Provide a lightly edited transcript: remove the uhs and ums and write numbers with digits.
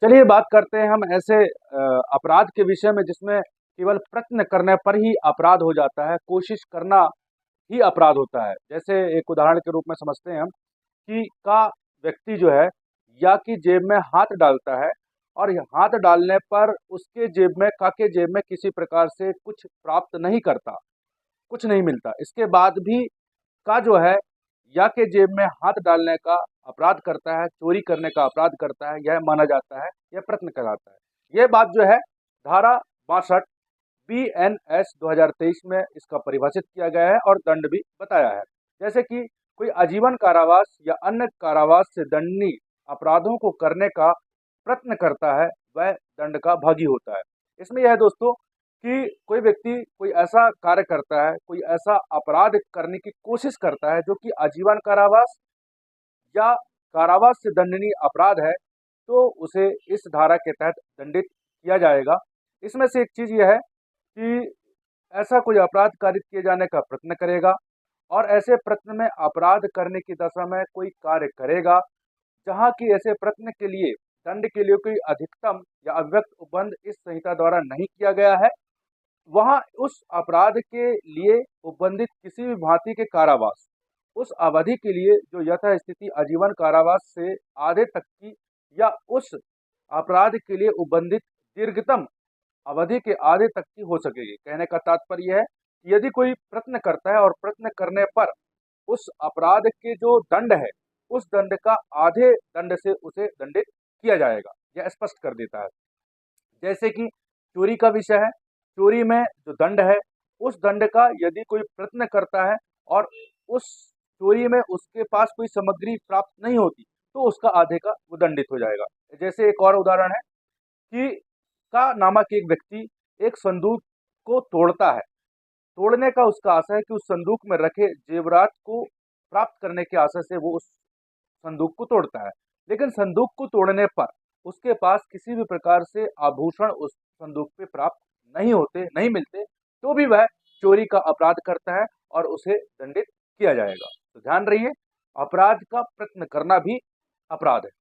चलिए बात करते हैं हम ऐसे अपराध के विषय में जिसमें केवल प्रयत्न करने पर ही अपराध हो जाता है, कोशिश करना ही अपराध होता है। जैसे एक उदाहरण के रूप में समझते हैं हम कि का व्यक्ति जो है या की जेब में हाथ डालता है और ये हाथ डालने पर उसके जेब में का के जेब में किसी प्रकार से कुछ प्राप्त नहीं करता, कुछ नहीं मिलता। इसके बाद भी का जो है या के जेब में हाथ डालने का अपराध करता है, चोरी करने का अपराध करता है, यह माना जाता है, यह प्रयत्न कहलाता है। यह बात जो है धारा 62 बीएनएस 2023 में इसका परिभाषित किया गया है और दंड भी बताया है। जैसे कि कोई आजीवन कारावास या अन्य कारावास से दंडनीय अपराधों को करने का प्रयत्न करता है, वह दंड का भागी होता है। इसमें यह है दोस्तों कि कोई व्यक्ति कोई ऐसा कार्य करता है, कोई ऐसा अपराध करने की कोशिश करता है जो कि आजीवन कारावास या कारावास से दंडनीय अपराध है, तो उसे इस धारा के तहत दंडित किया जाएगा। इसमें से एक चीज़ यह है कि ऐसा कोई अपराध कारित किए जाने का प्रयत्न करेगा और ऐसे प्रयत्न में अपराध करने की दशा में कोई कार्य करेगा, जहाँ की ऐसे प्रयत्न के लिए दंड के लिए कोई अधिकतम या अव्यक्त उपबंध इस संहिता द्वारा नहीं किया गया है, वहाँ उस अपराध के लिए उपबंधित किसी भी भांति के कारावास उस अवधि के लिए जो यथास्थिति आजीवन कारावास से आधे तक की या उस अपराध के लिए उपबंधित दीर्घतम अवधि के आधे तक की हो सकेगी। कहने का तात्पर्य यह है कि यदि कोई प्रयत्न करता है और प्रयत्न करने पर उस अपराध के जो दंड है, उस दंड का आधे दंड से उसे दंडित किया जाएगा, यह स्पष्ट कर देता है। जैसे कि चोरी का विषय है, चोरी में जो दंड है, उस दंड का यदि कोई प्रयत्न करता है और उस चोरी में उसके पास कोई सामग्री प्राप्त नहीं होती, तो उसका आधे का वो दंडित हो जाएगा। जैसे एक और उदाहरण है कि का नामक एक व्यक्ति एक संदूक को तोड़ता है। तोड़ने का उसका आशय है कि उस संदूक में रखे जेवरात को प्राप्त करने के आशय से वो उस संदूक को तोड़ता है। लेकिन संदूक को तोड़ने पर उसके पास किसी भी प्रकार से आभूषण उस संदूक पे प्राप्त नहीं होते, नहीं मिलते, तो भी वह चोरी का अपराध करता है और उसे दंडित किया जाएगा। तो ध्यान रहिए, अपराध का प्रयत्न करना भी अपराध है।